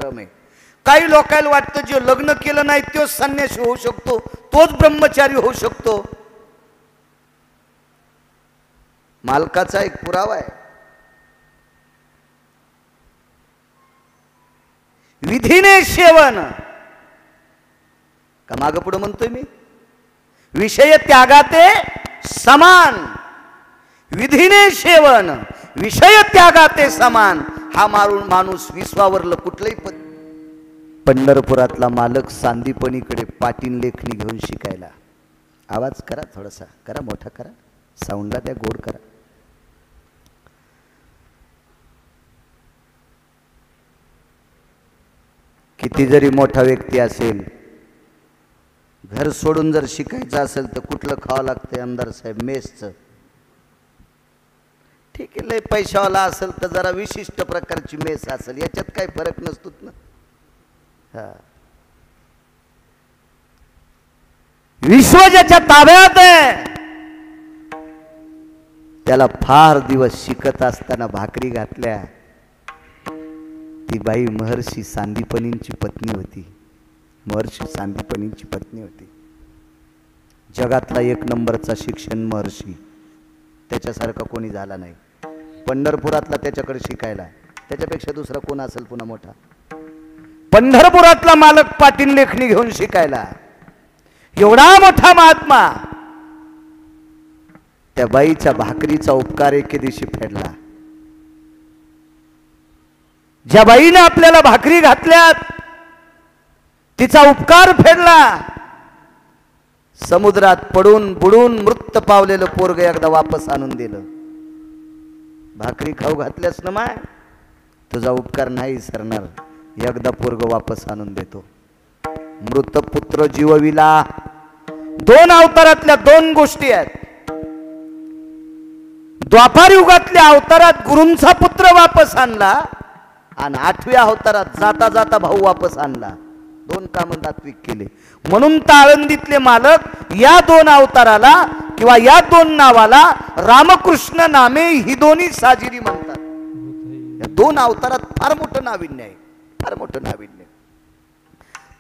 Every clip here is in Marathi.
भ्रम आहे. काही लोकांना वाटतं जे लग्न केलं नाही तोच संन्यासी होऊ शकतो, तोच ब्रह्मचारी होऊ शकतो. मालकाचा एक पुरावा आहे. विधीने सेवन का मागं पुढं म्हणतोय मी, विषय त्यागाते समान. विधीने सेवन विषय त्यागाते समान. हा माणूस विश्वावरलं कुठलंही पंढरपुरातला मालक सांदीपणीकडे पाटील लेखणी घेऊन शिकायला. आवाज करा, थोडासा करा, मोठा करा, साऊंडला त्या गोड करा. किती जरी मोठा व्यक्ती असेल, घर सोडून जर शिकायचं असेल तर कुठलं खावं लागतंय आमदार साहेब? मेसचं. ठीक आहे, लय पैशावाला असेल तर जरा विशिष्ट प्रकारची मेस असेल, याच्यात काही फरक नसतोच ना. हा, विश्व ज्याच्या ताब्यात आहे त्याला फार दिवस शिकत असताना भाकरी घातल्या. ती बाई महर्षी सांदीपनींची पत्नी होती. महर्षी सांदीपनींची पत्नी होती. जगातला एक नंबरचा शिक्षण महर्षी, त्याच्यासारखा कोणी झाला नाही. पंढरपुरातला त्याच्याकडे शिकायला, त्याच्यापेक्षा दुसरा कोण असेल पुन्हा मोठा? पंढरपुरातला मालक पाटील लेखणी घेऊन शिकायला. एवढा मोठा महात्मा. त्या बाईच्या भाकरीचा उपकार एके दिवशी फेडला. ज्या बाईने आपल्याला भाकरी घातल्यात तिचा उपकार फेडला. समुद्रात पडून बुडून मृत पावलेलं पोरग एकदा वापस आणून दिलं. भाकरी खाऊ घातल्यास ना माय, तुझा उपकार नाही सरणार. एकदा पोरग वापस आणून देतो. मृत पुत्र जीवविला. दोन अवतारातल्या दोन गोष्टी आहेत. द्वापार युगातल्या अवतारात गुरूंचा पुत्र वापस आणला आणि 8व्या अवतारात जाता जाता भाऊ वापस आणला. दोन कामं तात्विक केले. म्हणून आळंदीतले मालक या दोन अवताराला किंवा या दोन नावाला रामकृष्ण नामे ही दोन्ही साजिरी म्हणतात. या दोन अवतारात फार मोठं नाविन्य आहे, फार मोठं नाविन्य.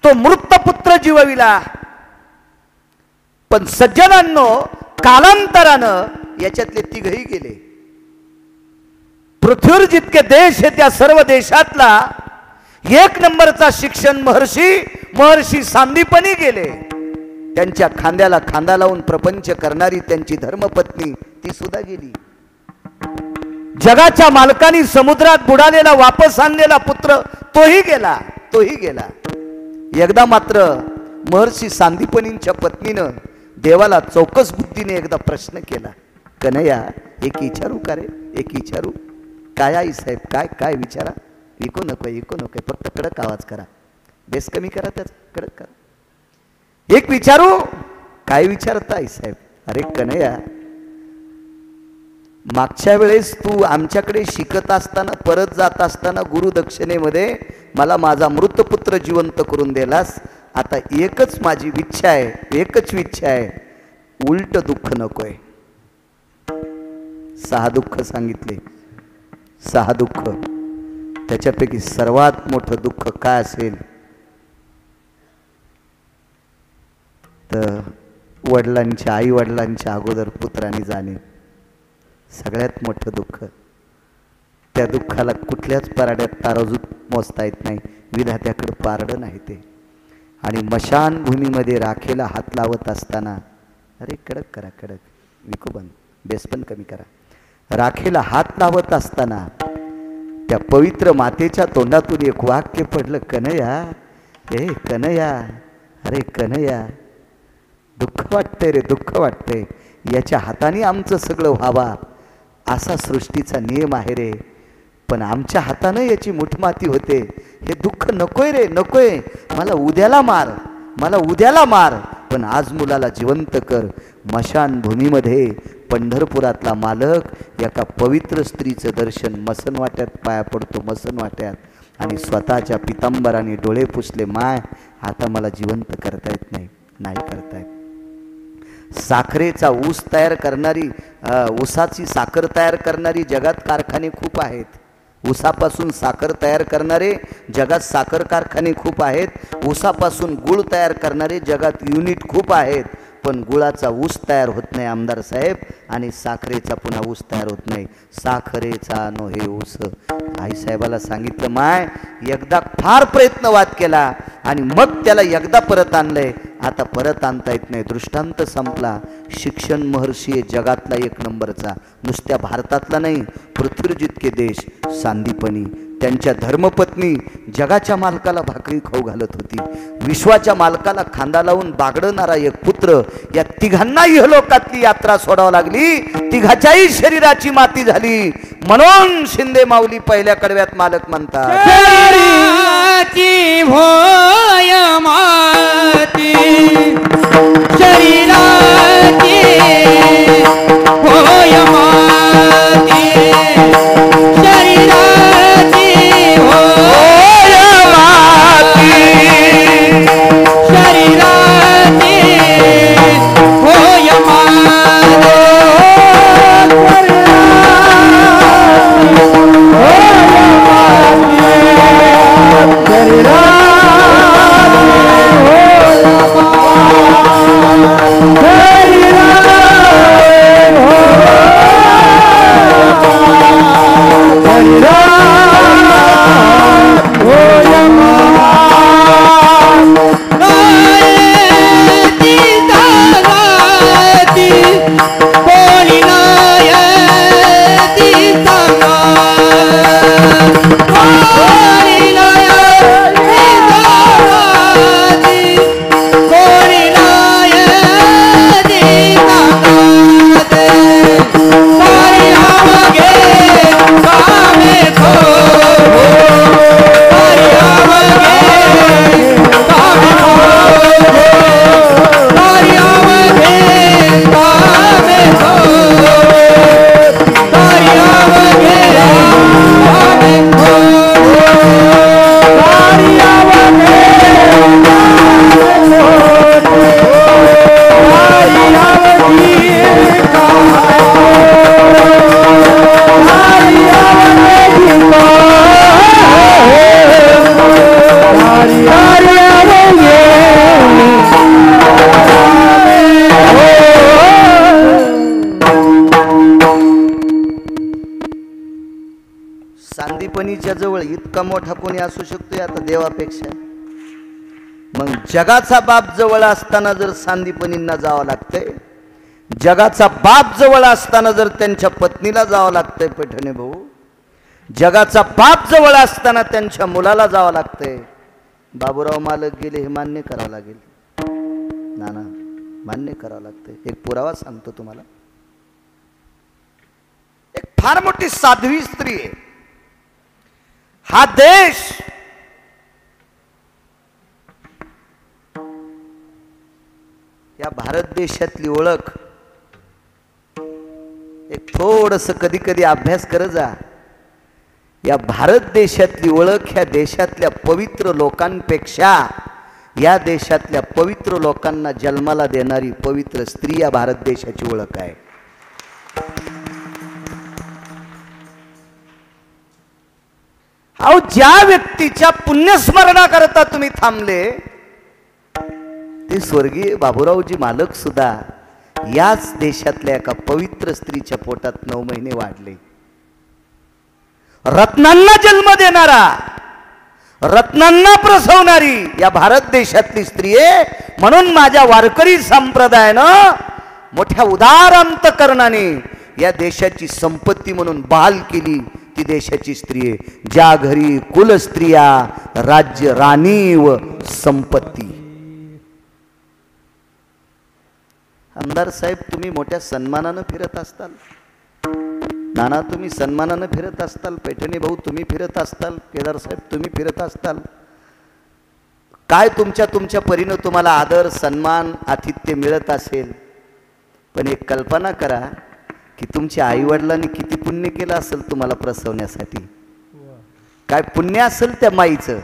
तो मृत पुत्र जीवविला. पण सज्जनांनो, कालांतरानं याच्यातले तिघही गेले. पृथ्वीवर जितके देश आहे त्या सर्व देशातला एक नंबरचा शिक्षण महर्षी सांदीपनी गेले. त्यांच्या खांद्याला खांदा लावून प्रपंच करणारी त्यांची धर्मपत्नी ती सुद्धा गेली. जगाच्या मालकानी समुद्रात बुडालेला वापस आणलेला पुत्र तोही गेला, तोही गेला. एकदा मात्र महर्षी सांदीपनींच्या पत्नीनं देवाला चौकस बुद्धीने एकदा प्रश्न केला. कन्हैया, एक विचारू का रे? एक विचारू? काय आई साहेब? काय काय विचारा? इको नको, फक्त कडक आवाज करा, बेस कमी करा, त्याचा कडक करा. एक विचारू? काय विचारता आई साहेब? अरे कन्हैया, मागच्या वेळेस तू आमच्याकडे शिकत असताना, परत जात असताना गुरुदक्षिणेमध्ये मला माझा मृतपुत्र जिवंत करून दिलास. आता एकच माझी इच्छा आहे, एकच इच्छा आहे, उलट दुःख नकोय. 6 दुःख सांगितले, 6 दुःख. त्याच्यापैकी सर्वात मोठं दुःख काय असेल तर वडिलांच्या, आई वडिलांच्या अगोदर पुत्राने जाणे. सगळ्यात मोठं दुःख. त्या दुःखाला कुठल्याच पारड्यात ताराजूत मोजता येत नाही. विधात्याकडे पारडं नाही ते. आणि मशानभूमीमध्ये राखेला हात लावत असताना, अरे कडक करा, कडक, विको बंद, बेस पण कमी करा. राखेला हात लावत असताना त्या पवित्र मातेच्या तोंडातून एक वाक्य पडलं, कन्हैया, ए कन्हैया, अरे कन्हैया, दुःख वाटतंय रे, दुःख वाटतंय. याच्या हाताने आमचं सगळं व्हावा असा सृष्टीचा नियम आहे रे, पण आमच्या हातानं याची मुठमाती होते. हे दुःख नकोय रे, नकोय. मला उद्याला मार, मला उद्याला मार, पण आज मुलाला जिवंत कर. मशानभूमीमध्ये पंढरपुरातला मालक एका पवित्र स्त्रीचं दर्शन मसनवाट्यात पाया पडतो, मसनवाट्यात, आणि स्वतःच्या पितांबराने डोळे पुसले. माय, आता मला जिवंत करता येत नाही, नाही करता येत. साखरेचा ऊस तयार करणारी, ऊसाची साखर तयार करणारी जगात कारखाने खूप आहेत. ऊसापासून साखर तयार करणारे जगात साखर कारखाने खूप आहेत, ऊसापासून गुळ तयार करणारे जगात युनिट खूप आहेत, पण गुळाचा ऊस तयार होत नाही आमदार साहेब, आणि साखरेचा पुन्हा ऊस तयार होत नाही. साखरेचा नोहे ऊस. आईसाहेबाला सांगितलं, माय एकदा फार प्रयत्नवाद केला आणि मग त्याला एकदा परत आणलंय, आता परत आणता येत नाही. दृष्टांत संपला. शिक्षण महर्षी आहे जगातला एक नंबरचा, नुसत्या भारतातला नाही, पृथ्वीवर जितके देश. सांदीपनी त्यांच्या धर्मपत्नी जगाच्या मालकाला भाकरी खाऊ घालत होती, विश्वाच्या मालकाला खांदा लावून बागडणारा एक पुत्र. या तिघांना इहलोकातली यात्रा सोडावी लागली, तिघाच्याही शरीराची माती झाली. म्हणून शिंदे माऊली पहिल्या कडव्यात मालक म्हणतात, शरीराची भोय माती, शरीराची भोय माती, शरीराची भोय माती, शरीराची भोय सांदीपनीच्या जवळ इतका मोठा कोणी असू शकतो आता देवापेक्षा. मग जगाचा बाप जवळ असताना जर सांदीपनींना जावं लागतंय, जगाचा बाप जवळ असताना जर त्यांच्या पत्नीला जावं लागतंय, पैठणे भाऊ जगाचा बाप जवळ असताना त्यांच्या मुलाला जावं लागतंय. बाबूराव मालक गेले हे मान्य करावं लागेल, नाना मान्य करावं लागतंय. एक पुरावा सांगतो तुम्हाला. एक फार मोठी साध्वी स्त्री आहे. हा देश या भारत देशातली ओळख एक थोडस कधी कधी अभ्यास कर जा. या भारत देशातली ओळख ह्या देशातल्या पवित्र लोकांपेक्षा या देशातल्या पवित्र लोकांना जन्माला देणारी पवित्र स्त्री या भारत देशाची ओळख आहे. अहो ज्या व्यक्तीच्या पुण्यस्मरणाकरता तुम्ही थांबले ते स्वर्गीय बाबूरावजी मालक सुद्धा याच देशातल्या एका पवित्र स्त्रीच्या पोटात 9 महिने वाढले. रत्नांना जन्म देणारा, रत्नांना प्रसवणारी या भारत देशातली स्त्री आहे. म्हणून माझ्या वारकरी संप्रदायानं मोठ्या उदार अंतकरणाने या देशाची संपत्ती म्हणून बहाल केली ती देशाची स्त्री आहे. ज्या घरी कुल स्त्रिया राज्य राणी व संपत्ती. आमदार साहेब तुम्ही मोठ्या सन्मानानं फिरत असताल, नाना तुम्ही सन्मानानं फिरत असताल, पैठणे भाऊ तुम्ही फिरत असताल, केदार साहेब तुम्ही फिरत असताल. काय तुमच्या परीनं तुम्हाला आदर सन्मान आतिथ्य मिळत असेल, पण एक कल्पना करा की तुमच्या आईवडिलांनी किती पुण्य केलं असेल तुम्हाला प्रसवण्यासाठी. काय पुण्य असेल त्या माईचं.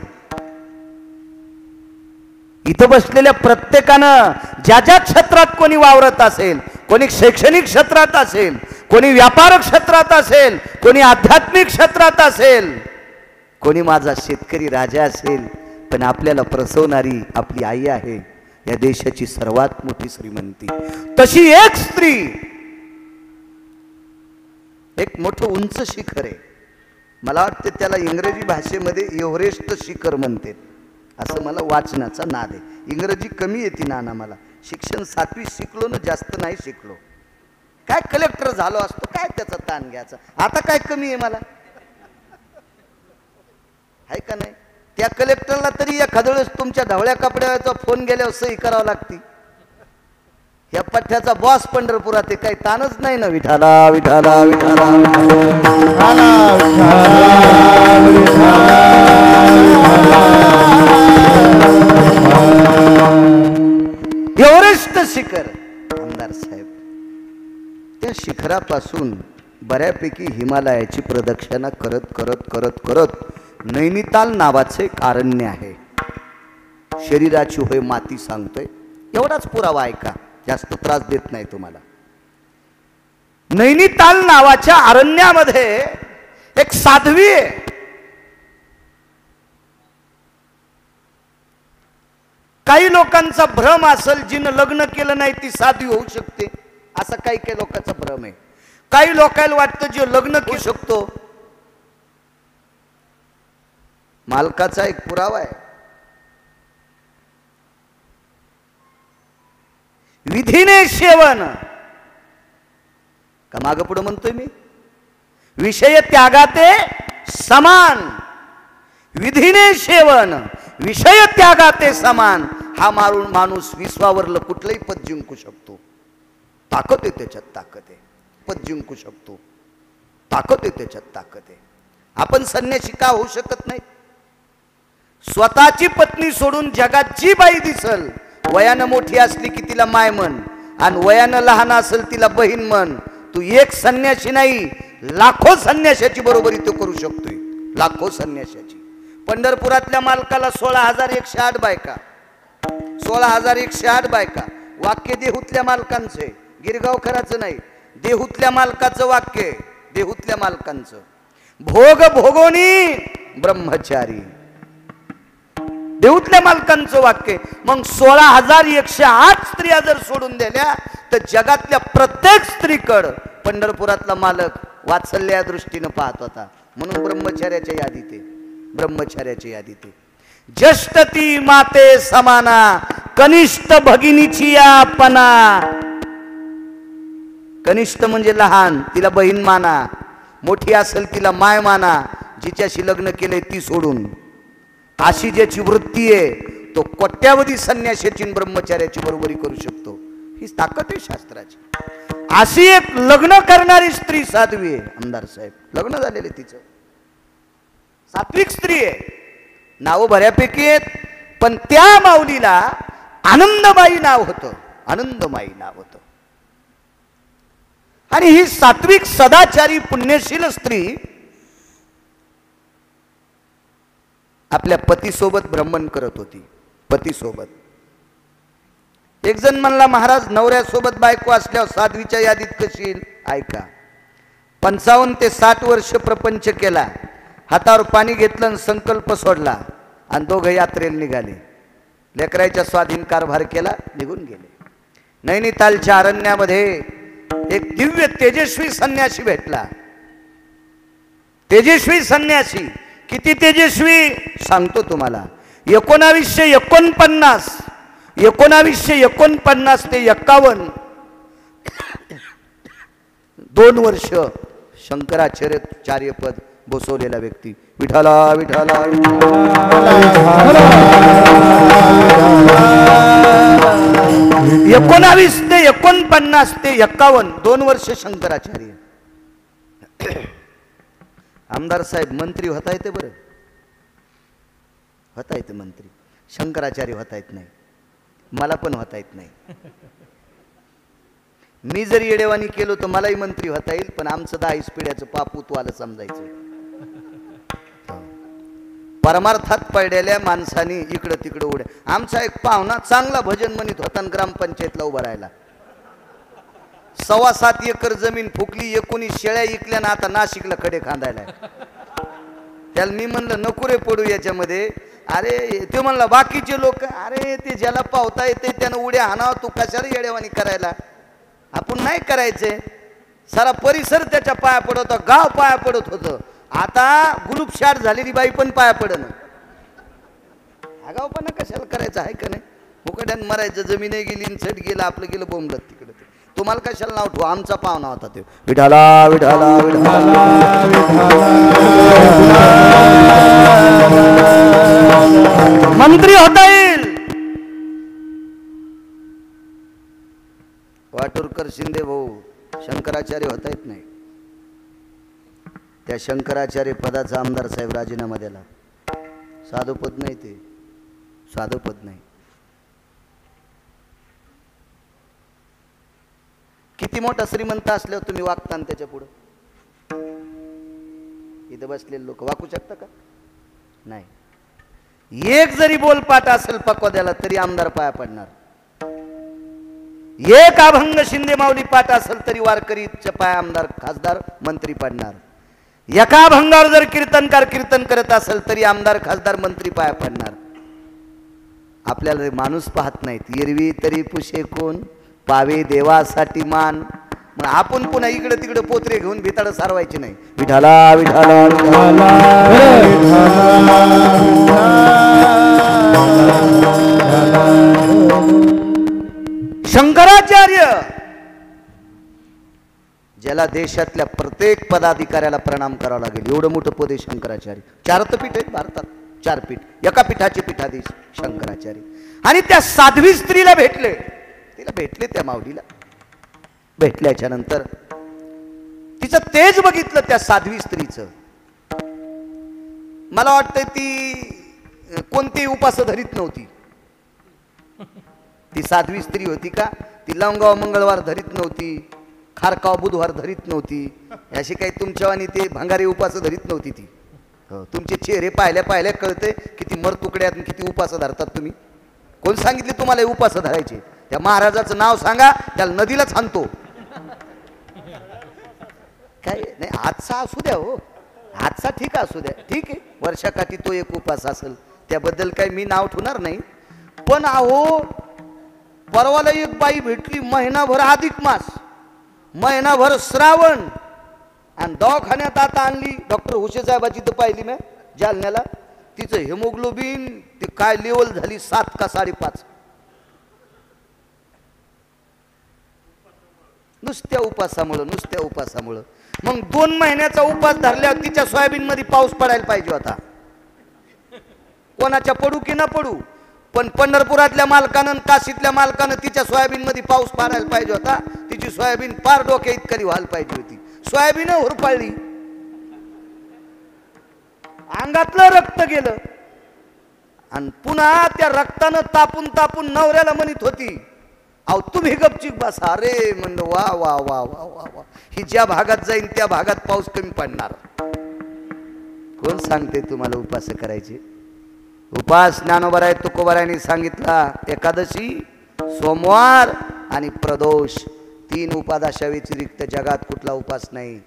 इथं बसलेल्या प्रत्येकानं ज्या ज्या क्षेत्रात कोणी वावरत असेल, कोणी शैक्षणिक क्षेत्रात असेल, कोणी व्यापार क्षेत्रात असेल, कोणी आध्यात्मिक क्षेत्रात असेल, कोणी माझा शेतकरी राजा असेल, पण आपल्याला प्रसवणारी आपली आई आहे या देशाची सर्वात मोठी श्रीमंती. तशी एक स्त्री एक मोठं उंच शिखर आहे. मला वाटतं त्याला इंग्रजी भाषेमध्ये एव्हरेस्ट शिखर म्हणते, असं मला वाचनाचा नाद आहे. इंग्रजी कमी येते नाना, मला शिक्षण 7वी शिकलो ना, जास्त नाही शिकलो. काय कलेक्टर झालो असतो, काय त्याचा ताण घ्यायचा. आता काय कमी आहे मला, आहे का नाही. त्या कलेक्टरला तरी एखाद्या वेळेस तुमच्या ढवळ्या कपड्याचा फोन गेल्यावर सही करावं लागते. या पठ्ठ्याचा बॉस पंढरपुरात आहे, काही ताणच नाही ना. विठाला विठाला विठाला एव्हरेस्ट शिखर. आमदार साहेब, त्या शिखरापासून बऱ्यापैकी हिमालयाची प्रदक्षिणा करत करत करत करत नैनिताल नावाचे एक अरण्य आहे. शरीराची होय माती सांगतोय, एवढाच पुरावा ऐका, जास्त त्रास देत नाही तुम्हाला. नैनिताल नावाच्या अरण्यामध्ये एक साध्वी आहे. काही लोकांचा भ्रम असेल, जिनं लग्न केलं नाही ती साध्वी होऊ शकते, असा काही काही लोकांचा भ्रम आहे. काही लोकांना वाटतं जे लग्न करू शकतो. मालकाचा एक पुरावा आहे. विधीने सेवन, का मागं पुढं म्हणतोय मी, विषय त्यागाते समान. विधीने सेवन, विषय त्यागाते समान. हा माणूस विश्वावरलं कुठलंही पद जिंकू शकतो. ताकद आहे त्याच्यात, ताकद आहे. पद जिंकू शकतो, ताकद आहे त्याच्यात, ताकद आहे. आपण संन्यासी का होऊ शकत नाही. स्वतःची पत्नी सोडून जगात जी बाई दिसल, वयानं मोठी असली की तिला माय म्हण, आणि वयानं लहान असेल तिला बहीण म्हण. तू एक संन्यासी नाही, लाखो संन्याशाची बरोबरी तो करू शकतोय, लाखो संन्याशाची. पंढरपुरातल्या मालकाला 16,108 बायका, 16,108 बायका. वाक्य देहूतल्या मालकांचे, गिरगावकरांचं नाही, देहूतल्या मालकाचं वाक्य, देहूतल्या मालकांचं. भोग भोगोनी ब्रह्मचारी, देऊतल्या मालकांचं वाक्य. मग 16,108 स्त्रिया जर सोडून दिल्या तर जगातल्या प्रत्येक स्त्रीकडं पंढरपुरातला मालक वात्सल्या दृष्टीनं पाहत होता. म्हणून ब्रह्मचार्याच्या यादीत आहे, ब्रह्मचार्याच्या यादीत आहे. ज्येष्ठ ती माते समाना, कनिष्ठ भगिनीची आपणा. कनिष्ठ म्हणजे लहान, तिला बहीण माना. मोठी असेल तिला माय माना. जिच्याशी लग्न केले ती सोडून. अशी ज्याची वृत्ती आहे तो कोट्यावधी संन्याशाची ब्रह्मचार्याची बरोबरी करू शकतो. ही ताकद आहे शास्त्राची. अशी एक लग्न करणारी स्त्री साध्वी आहे. आमदार साहेब, लग्न झालेले तिचं, सात्विक स्त्री आहे. नाव बऱ्यापैकी आहेत, पण त्या माऊलीला आनंदबाई नाव होतं, आनंदबाई नाव होतं. आणि ही सात्विक सदाचारी पुण्यशील स्त्री आपल्या पतीसोबत भ्रमण करत होती. पतीसोबत एक जण म्हणला, महाराज नवऱ्यासोबत बायको असल्यावर साध्वीच्या यादीत कशी येईल. ऐका, 55 ते 60 वर्ष प्रपंच केला, हातावर पाणी घेतलं आणि संकल्प सोडला, आणि दोघं यात्रेला निघाले. लेकराच्या स्वाधीन कारभार केला, निघून गेले. नैनितालच्या अरण्यामध्ये एक दिव्य तेजस्वी संन्यासी भेटला. तेजस्वी संन्यासी, किती तेजस्वी सांगतो तुम्हाला. 1949 ते 51 2 वर्ष शंकराचार्यपद बसवलेला व्यक्ती. विठाला विठाला 19 ते 49 ते 51 2 वर्ष शंकराचार्य. आमदार साहेब, मंत्री होता येते बरं, होता येते मंत्री. शंकराचार्य होता येत नाही, मला पण होता येत नाही. मी जर येडेवानी केलो तर मलाही मंत्री होता येईल, पण आमचं 10 पिढ्याचं पापूतवालं समजायचं. परमार्थात पडलेल्या माणसाने इकडं तिकडं उड्या. आमचा एक पाहुणा चांगला भजन म्हणत होता, ग्रामपंचायतला उभा राहिला. 7.25 एकर जमीन फुकली, 19 शेळ्या इकल्या ना आता नाशिकला खडे खांदायला. त्याला मी म्हणलं नको रे पडू याच्यामध्ये. अरे ते म्हणला बाकीचे लोक, अरे ते ज्याला पावता येते त्यानं उड्या हाणावं, तू कशाला येडेवानी करायला. आपण नाही करायचे. सारा परिसर त्याच्या पाया पडत होता, गाव पाया पडत होतं. आता गुलूपशाट झालेली बाई पण पाया पडन. आगावपणा कशाला करायचं आहे का नाही. मुकट्यान मरायचं, जमीनही गेली चट गेलं, आपलं गेलं बोंबलत तिकडे. तुम्हाला कशाला नाव ठेवू, आमचा पाहुणा होता तो. विठाला विठाला विठाला मंत्री होता येईल. वाटूरकर शिंदे भाऊ शंकराचार्य होता येत नाही. त्या शंकराचार्य पदाचा आमदार साहेब राजीनामा द्याला. साधं पद नाही ते, साधं पद नाही. किती मोठा श्रीमंत असल्यावर तुम्ही वागता ना त्याच्या पुढं. इथं बसलेले लोक वाकू शकता का. नाही. एक जरी बोलपाट असेल पक्वाद्याला तरी आमदार पाया पडणार. एक अभंग शिंदे माऊली पाठ असेल तरी वारकरीच्या पाया आमदार खासदार मंत्री पडणार. एका अभंगावर जर कीर्तनकार कीर्तन करत असेल तरी आमदार खासदार मंत्री पाया पडणार. आपल्याला माणूस पाहत नाहीत. एरवी तरी पुशे कोण पावे देवासाठी मान. मग आपण पुन्हा इकडे तिकडे पोत्रे घेऊन भिताड सारवायचे नाही. विठाला विठाला शंकराचार्य ज्याला देशातल्या प्रत्येक पदाधिकाऱ्याला प्रणाम करावा लागेल एवढं मोठं पद आहे शंकराचार्य. 4 पीठ आहेत भारतात, 4 पीठ. एका पीठाचे पीठाधीश शंकराचार्य. आणि त्या साध्वी स्त्रीला भेटले, तिला भेटले, त्या माऊलीला भेटल्याच्या नंतर तिचं तेज बघितलं त्या साध्वी स्त्रीचं. मला वाटतं ती कोणतीही उपास धरीत नव्हती. ती साध्वी स्त्री होती का. ती लवंगाव मंगळवार धरीत नव्हती, खारकाव बुधवार धरीत नव्हती. अशी काही तुमच्यावानी ते भंगारी उपास धरीत नव्हती ती. तुमचे चेहरे पाहिल्या पाहिल्या कळते किती मरतुकड्यात किती उपास धरतात तुम्ही. कोण सांगितले तुम्हाला उपास धरायचे. त्या महाराजाचं नाव सांगा, त्याला नदीलाच आणतो. काय नाही, आजचा असू द्या हो, आजचा ठीक असू द्या, ठीक आहे. वर्षाकाठी तो एक उपास असेल त्याबद्दल काही मी नाव ठेवणार नाही. पण अहो परवाला एक बाई भेटली, महिनाभर अधिक मास, महिनाभर श्रावण, आणि दवाखान्यात आता आणली. डॉक्टर हुशे साहेबाची तर पाहिली ना जालन्याला. तिचं हेमोग्लोबिन ती काय लेवल झाली 7 का 5.5. नुसत्या उपासामुळं, नुसत्या उपासामुळं. मग 2 महिन्याचा उपास धरल्यावर तिच्या सोयाबीन मध्ये पाऊस पडायला पाहिजे होता. कोणाच्या पडू की न पडू, पण पंढरपुरातल्या मालकानं काशीतल्या मालकानं तिच्या सोयाबीन मध्ये पाऊस पडायला पाहिजे होता. तिची सोयाबीन पार डोक्या इतकरी व्हायला पाहिजे होती. सोयाबीन हुरपाळली, अंगातलं रक्त गेलं, आणि पुन्हा त्या रक्तानं तापून तापून नवऱ्याला म्हणत होती, अहो तुम्ही गपचीक बसा. अरे म्हणलं वा वा वा वा वा वा. ही ज्या भागात जाईन त्या भागात पाऊस कमी पडणार. कोण सांगते तुम्हाला उपास करायचे. उपास ज्ञानोबराय तुकोबरायांनी सांगितला. एकादशी, सोमवार आणि प्रदोष 3 उपादाशा व्यतिरिक्त जगात कुठला उपास नाही,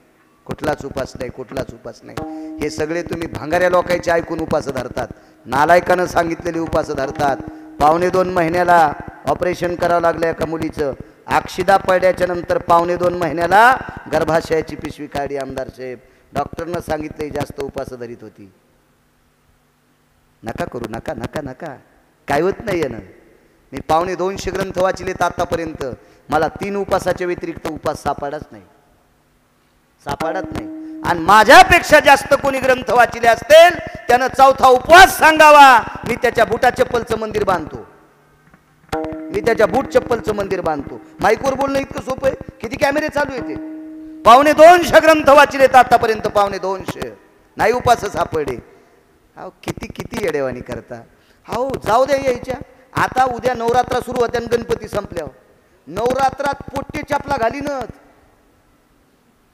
कुठलाच उपास नाही, कुठलाच उपास नाही. हे सगळे तुम्ही भांगाऱ्या लोकांचे ऐकून उपास धरतात. नालायकानं सांगितलेले उपास धरतात. 2.25 महिन्याला ऑपरेशन करावं लागलं एका मुलीचं. अक्षिदा पडल्याच्या नंतर 2.25 महिन्याला गर्भाशयाची पिशवी काढली आमदार साहेब. डॉक्टरनं सांगितले जास्त उपास धरीत होती. नका करू, नका नका नका, काय होत नाही ना. मी 250 ग्रंथ वाचलेत आतापर्यंत. मला 3 उपासाच्या व्यतिरिक्त उपास सापडत नाही, सापडत नाही. आणि माझ्यापेक्षा जास्त कोणी ग्रंथ वाचले असतील त्यानं 4था उपवास सांगावा. मी त्याच्या बुटा चप्पलचं मंदिर बांधतो, मी त्याच्या बूट चप्पलचं मंदिर बांधतो. माईकवर बोलणं इतकं सोपं आहे. किती कॅमेरे चालू येते. 250 ग्रंथ वाचलेत आतापर्यंत, 250 नाही उपास सापडे. अहो किती किती येडेवानी करता. हो जाऊ द्या यायच्या. आता उद्या नवरात्र सुरू होत्या, गणपती संपल्यावर नवरात्रात पोट्टे चपला घालीनच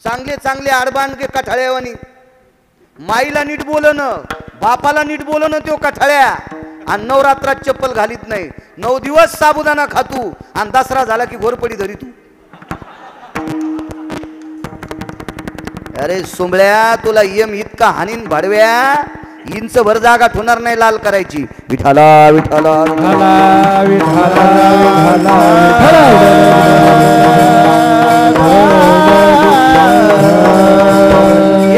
चांगले चांगले आडबांडके कठाळ्यावानी. माईला नीट बोलणं, बापाला नीट बोलणं तो कठाळ्या, आणि नवरात्रात चप्पल घालीत नाही. 9 दिवस साबुदाणा खातू, आणि दसरा झाला की घोरपडी धरी तू. अरे सुंबळ्या, तुला यम इतका हानीन भाडव्या, इंच भर जागा ठोणार नाही लाल करायची. विठाला विठाला विठाला विठाला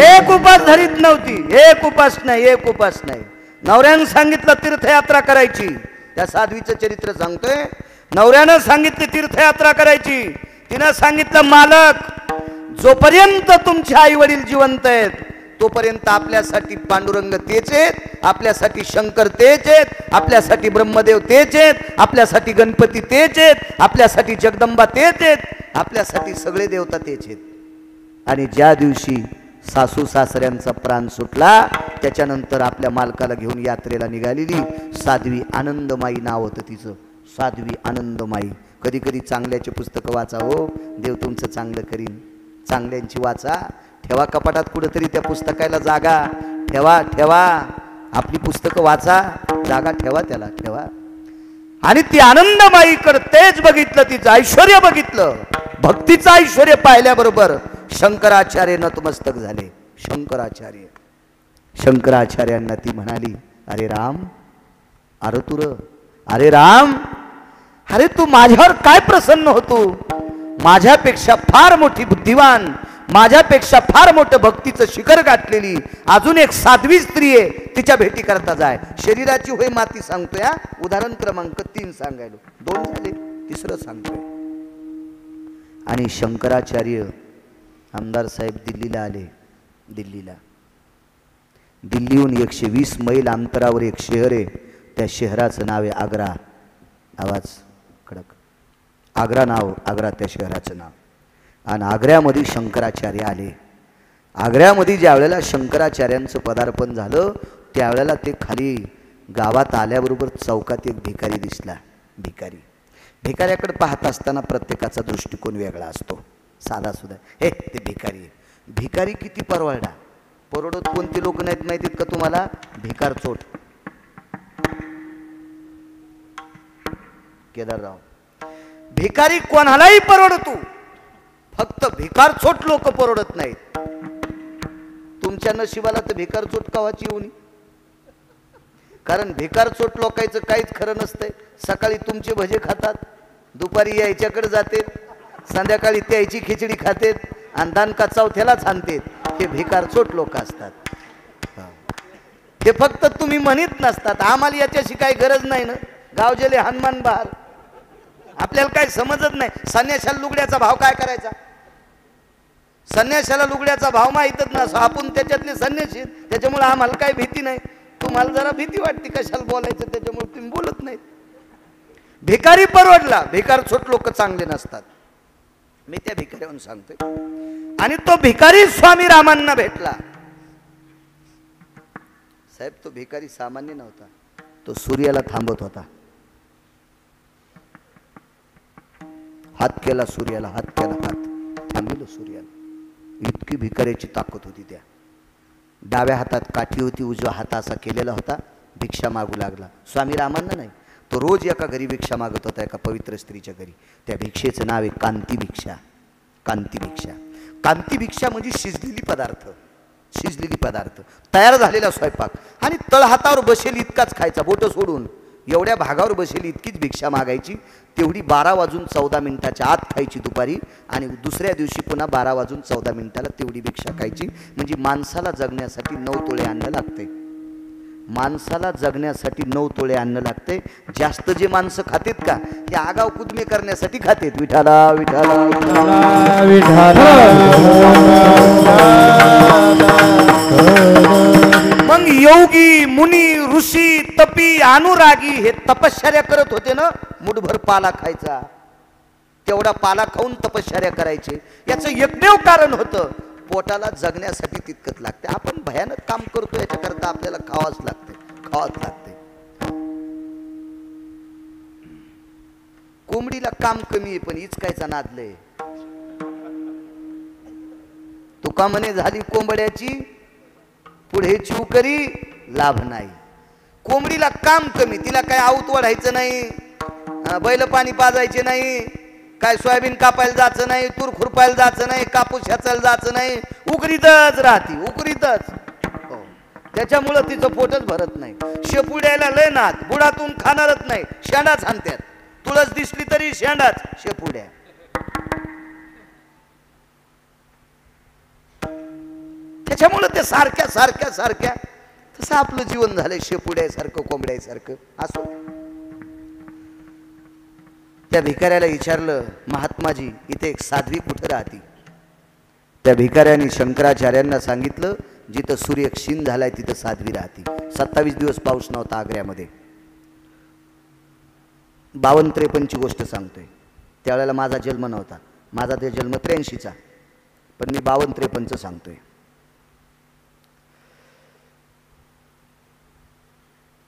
एक उपास धरीत नव्हती. एक उपास नाही, एक उपास नाही. नवऱ्यानं सांगितलं तीर्थयात्रा करायची. त्या साध्वीचं चरित्र सांगतोय. नवऱ्यानं सांगितली तीर्थयात्रा करायची. तिनं सांगितलं मालक, जोपर्यंत तुमचे आई वडील जिवंत आहेत तोपर्यंत आपल्यासाठी पांडुरंग तेच आहेत, आपल्यासाठी शंकर तेच आहेत, आपल्यासाठी ब्रह्मदेव तेच आहेत, आपल्यासाठी गणपती तेच आहेत, आपल्यासाठी जगदंबा तेच आहेत, आपल्यासाठी सगळे देवता तेच आहेत. आणि ज्या दिवशी सासू सासऱ्यांचा प्राण सुटला त्याच्यानंतर आपल्या मालकाला घेऊन यात्रेला निघालेली साध्वी आनंदमाई नाव होतं तिचं. साध्वी आनंदमाई. कधी कधी चांगल्याचे पुस्तकं वाचा हो, देव तुमचं चांगलं करीन. चांगल्यांची वाचा. ठेवा कपाटात कुठेतरी त्या पुस्तकाला जागा. ठेवा ठेवा, आपली पुस्तकं वाचा, जागा ठेवा, त्याला ठेवा. आणि ती आनंदमाईकडे तेच बघितलं, तिचं ऐश्वर्य बघितलं. भक्तीचं ऐश्वर्य पाहिल्याबरोबर शंकराचार्य नतमस्तक झाले. शंकराचार्य. शंकराचार्यांना ती म्हणाली, अरे राम, अरे तुर, अरे राम, अरे तू माझ्यावर काय प्रसन्न होतो? माझ्यापेक्षा फार मोठी बुद्धिवान, माझ्यापेक्षा फार मोठं भक्तीचं शिखर गाठलेली अजून एक साध्वी स्त्री आहे, तिच्या भेटी करता जाय. शरीराची होय माती सांगतोय. उदाहरण क्रमांक 3 सांगायलो, 2 झाले, तिसरं सांगतोय. आणि शंकराचार्य आमदार साहेब दिल्लीला आले. दिल्लीहून 120 मैल अंतरावर एक शहर आहे. त्या शहराचं नाव आहे आग्रा. आवाज कडक. आग्रा नाव, आग्रा त्या शहराचं नाव. आणि आग्र्यामध्ये शंकराचार्य आले. आग्र्यामध्ये ज्या वेळेला शंकराचार्यांचं पदार्पण झालं त्यावेळेला ते खाली गावात आल्याबरोबर चौकात एक भिकारी दिसला. भिकाऱ्याकडे पाहत असताना प्रत्येकाचा दृष्टिकोन वेगळा असतो. साधा सुद्धा, हे ते भिकारी आहे. भिकारी किती परवडा. परवडत कोणते लोक नाहीत माहितीत का तुम्हाला? भिकार चोट. केदारराव, भिकारी कोणालाही परवडतो, फक्त भिकार चोट लोक परवडत नाहीत. तुमच्या नशिबाला तर भिकार चोट कावाची येऊन, कारण भिकार चोट लोकांचं काहीच खरं नसतंय. सकाळी तुमचे भजे खातात, दुपारी यायच्याकडे जाते, संध्याकाळी त्याची खिचडी खातेत आणि दानका चौथ्यालाच आणतेत. हे भिकार चोट लोक असतात. हे फक्त तुम्ही म्हणत नसतात. आम्हाला याच्याशी काही गरज नाही ना. गाव जेले हनुमान बहार, आपल्याला काय समजत नाही. संन्याशाला लुगड्याचा भाव काय करायचा? संन्याशाला लुगड्याचा भाव माहीतच ना. आपण त्याच्यातले संन्याशी, त्याच्यामुळे आम्हाला काही भीती नाही. तुम्हाला जरा भीती वाटते कशाला बोलायचं, त्याच्यामुळे तुम्ही बोलत नाही. भिकारी परवडला. भिकार छोट लोक चांगले नसतात. मी त्या भिकाऱ्याहून सांगतोय. आणि तो भिकारी स्वामी रामांना भेटला. साहेब, तो भिकारी सामान्य नव्हता. तो सूर्याला थांबत होता. हात केला सूर्याला, हात केला, हात थांबलो सूर्याला. इतकी भिकाऱ्याची ताकद होती. त्या डाव्या हातात काठी होती, उजव्या हात असा केलेला होता. भिक्षा मागू लागला. स्वामी रामांना नाही, तो रोज एका घरी भिक्षा मागत होता, एका पवित्र स्त्रीच्या घरी. त्या भिक्षेचं नाव आहे कांती भिक्षा. कांती भिक्षा. कांती भिक्षा म्हणजे शिजलेली पदार्थ, शिजलेली पदार्थ, तयार झालेला स्वयंपाक. आणि तळहातावर बसेल इतकाच खायचा, बोटं सोडून एवढ्या भागावर बसेल इतकीच भिक्षा मागायची. तेवढी 12 वाजून 14 मिनिटाच्या आत खायची दुपारी. आणि दुसऱ्या दिवशी पुन्हा 12 वाजून 14 मिनिटाला तेवढी भिक्षा खायची. म्हणजे माणसाला जगण्यासाठी 9 तोळे अन्न लागते. माणसाला जगण्यासाठी 9 तोळे अन्न लागते. जास्त जे माणसं खातेत का, हे आगाव कुदमे करण्यासाठी खातेत. विठाला विठाला मग योगी मुनी ऋषी तपी अनुरागी हे तपश्चर्या करत होते ना. मुठभर पाला खायचा, तेवढा पाला खाऊन तपश्चर्या करायचे. याचं एकमेव कारण होतं, पोटाला जगण्यासाठी तितकंच लागते. आपण भयानक काम करतो, याच्याकरता आपल्याला खावाच लागते, खावाच लागते. कोंबडीला काम कमी आहे पण इचकायचा नाद लय. तुका म्हणे झाली कोंबड्याची पुढे चिवकरी लाभ नाही. कोंबडीला काम कमी, तिला काय आऊत वाढायचं नाही, बैल पाणी पाजायचे नाही, काय सोयाबीन कापायला जायचं नाही, तूर खुरपायला जायचं नाही, कापूस ह्याचायला जायचं नाही, उकरीतच राहती, उकरीतच. हो, त्याच्यामुळं तिचं पोटच भरत नाही. शेपुड्याला लय नाद, बुडातून खाणारच नाही, शेंडाच आणतात. तुळस दिसली तरी शेंडाच, शेपुड्या. त्याच्यामुळं ते सारख्या सारख्या सारख्या, तसं आपलं जीवन झालंय शेपुड्यासारखं, कोंबड्यासारखं. असो. त्या भिकाऱ्याला विचारलं, महात्माजी इथे एक साध्वी कुठे राहती? त्या भिकाऱ्याने शंकराचार्यांना सांगितलं, जिथं सूर्य क्षीण झालाय तिथं साध्वी राहती. 27 दिवस पाऊस नव्हता आग्र्यामध्ये. 52-53 गोष्ट सांगतोय. त्यावेळेला माझा जन्म नव्हता, माझा ते जन्म 83चा, पण मी 52-53 सांगतोय.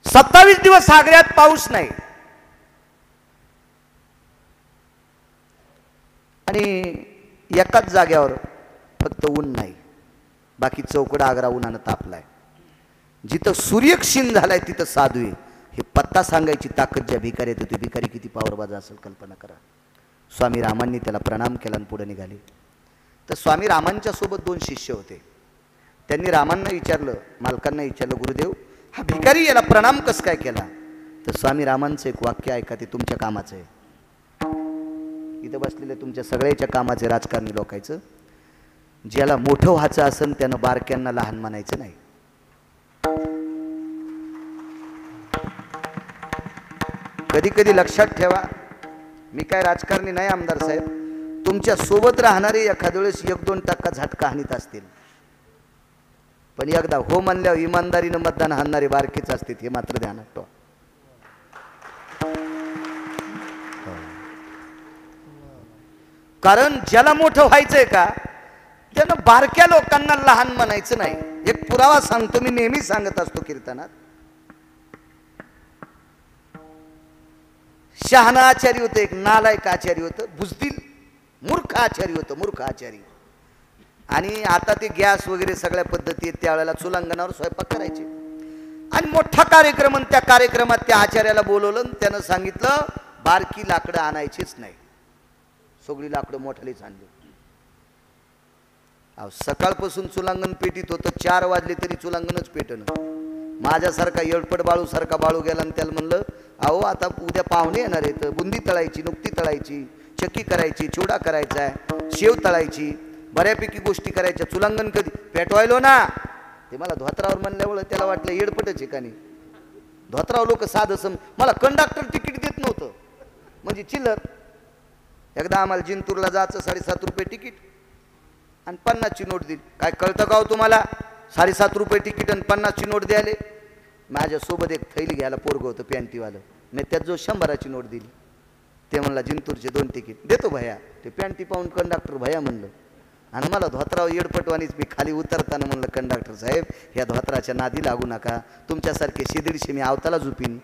27 दिवस आग्र्यात पाऊस नाही. आणि एकाच जाग्यावर फक्त ऊन नाही, बाकी चौकडा आग्रा उन्हानं तापलाय. जिथं सूर्य क्षीण झालाय तिथं साध्वी. हे पत्ता सांगायची ताकद ज्या भिकारी येते, तो भिकारी किती पावरबाजा असेल कल्पना करा. स्वामी रामांनी त्याला प्रणाम केला आणि पुढे निघाले. तर स्वामी रामांच्या सोबत 2 शिष्य होते. त्यांनी रामांना विचारलं, मालकांना विचारलं, गुरुदेव हा भिकारी याला प्रणाम कस काय केला? तर स्वामी रामांचं एक वाक्य ऐका, ते तुमच्या कामाचं आहे. इथं बसलेले तुमच्या सगळ्याच्या कामाचे राजकारणी लोकांचं. ज्याला मोठं व्हायचं असेल त्यानं बारक्यांना लहान म्हणायचं नाही. कधी कधी लक्षात ठेवा, मी काय राजकारणी नाही आमदार साहेब, तुमच्या सोबत राहणारे एखाद्या वेळेस 1-2% झटका हानीत असतील, पण एकदा हो म्हणल्यावर इमानदारीनं मतदान हाणणारे बारकेच असतील, हे मात्र ध्यानात ठेवा. कारण ज्याला मोठं व्हायचंय का त्यानं बारक्या लोकांना लहान म्हणायचं नाही. एक पुरावा सांगतो, मी नेहमी सांगत असतो कीर्तनात. शहाणा आचार्य होतं, एक नालायक आचार्य होतं, बुजदिल मूर्ख आचार्य होतं, मूर्ख आचार्य. आणि आता ते गॅस वगैरे सगळ्या पद्धती आहेत, त्यावेळेला चुलांगणावर स्वयंपाक करायचे. आणि मोठा कार्यक्रम, त्या कार्यक्रमात त्या आचार्याला बोलवलं, त्यानं सांगितलं बारकी लाकडं आणायचीच नाही, सगळी लाकडं मोठ्यालीच आणली. सकाळपासून चुलांगण पेटीत होतं, 4 वाजले तरी चुलांगणच पेटणं. माझ्यासारखा येळपट बाळू सारखा बाळू गेला आणि त्याला म्हणलं, अहो आता उद्या पाहुणे येणार आहेत, बुंदी तळायची, नुकती तळायची, चक्की करायची, चिवडा करायचा आहे, शेव तळायची, बऱ्यापैकी गोष्टी करायच्या. चुलांगण कधी पेटवायलो ना? ते मला धोत्रावर म्हणल्यामुळं त्याला वाटलं येडपटच आहे का नाही. धोत्रावर लोक साधं मला कंडक्टर तिकीट देत नव्हतं, म्हणजे चिल्लर. एकदा आम्हाला जिंतूरला जायचं, 7.5 रुपये तिकीट आणि 50ची नोट दिली. काय कळतं का हो तुम्हाला? 7.5 रुपये तिकीट आणि 50ची नोट द्यायले. माझ्यासोबत एक थैली घ्यायला पोरगं होतं पॅन्टीवालं, मी त्यात जो 100ची नोट दिली. ते म्हणला जिंतूरचे 2 तिकीट देतो भैया. ते पॅन्टी पाहून कंडक्टर भैया म्हणलं, आणि मला धोत्रावर येडपटवानीच. मी खाली उतरताना म्हणलं, कंडक्टर साहेब ह्या धोत्राच्या नादी लागू नका, तुमच्यासारखे 100-150 मी आवताला झुपीन.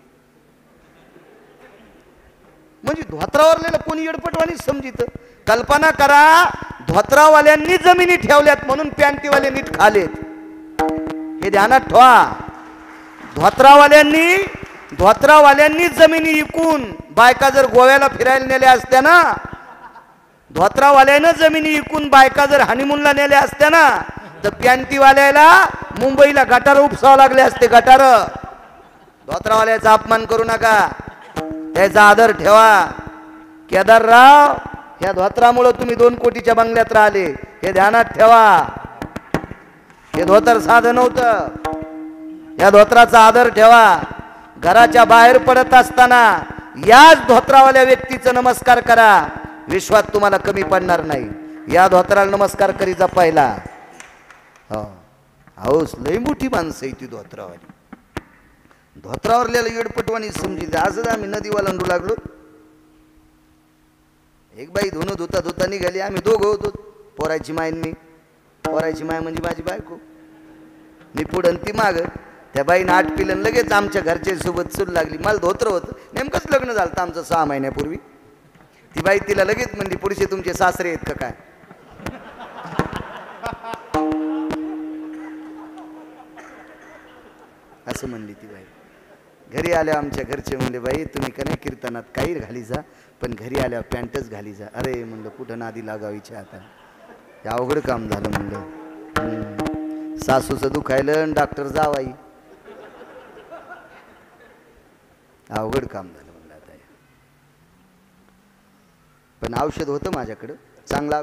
म्हणजे धोत्रावरलेलं कोणी येडपटवानी समजित. कल्पना करा, धोत्रावाल्यांनी जमिनी ठेवल्यात म्हणून पॅन्टीवाले नीट खालेत, हे ध्यानात ठेवा. धोत्रावाल्यांनी जमिनी विकून बायका जर गोव्याला फिरायला नेल्या असत्या ना, धोत्रावाल्यानं जमिनी विकून बायका जर हनीमूनला नेल्या असत्या ना, तर पॅन्टीवाल्याला मुंबईला गटार उपसावं लागले असते, गटार. धोत्रावाल्याचा अपमान करू नका, त्याचा आदर ठेवा. केदारराव, ह्या धोत्रामुळे तुम्ही 2 कोटीच्या बंगल्यात राहिले, हे ध्यानात ठेवा. हे धोतर साधं नव्हतं, या धोत्राचा आदर ठेवा. घराच्या बाहेर पडत असताना याच धोत्रावाल्या व्यक्तीचा नमस्कार करा, विश्वात तुम्हाला कमी पडणार नाही. या धोत्राला नमस्कार करीचा पहिला. हो, लई मोठी माणसं आहे ती धोत्रावाली. धोत्रावरल्याला येडपटवाणी समजित. असं आम्ही नदीवाला लागलो, एक बाई धुणं धुता धुता निघाली, आम्ही दोघं होतो, पोरायची माय मी. पोरायची माय म्हणजे माझी बायको, मी पुढं ती माग. त्या बाईनं 8 पिलं, लगेच आमच्या घरच्या सोबत चूल लागली. मला धोत्र होतं, नेमकंच लग्न झालं आमचं 6 महिन्यापूर्वी. ती बाई तिला लगेच म्हणली, पुढचे तुमचे सासरे आहेत का काय? असं म्हणली ती बाई. घरी आल्या आमच्या घरचे म्हणले बाई तुम्ही का नाही कीर्तनात काही घाली जा पण घरी आल्यावर पॅन्टच घाली जा. अरे म्हणलं कुठं नादी लागावीच्या आता हे अवघड काम झालं म्हणलं. सासूचं दुखायलं आणि डॉक्टर जावाई अवघड काम झालं म्हणलं आता. पण औषध होतं माझ्याकडं चांगला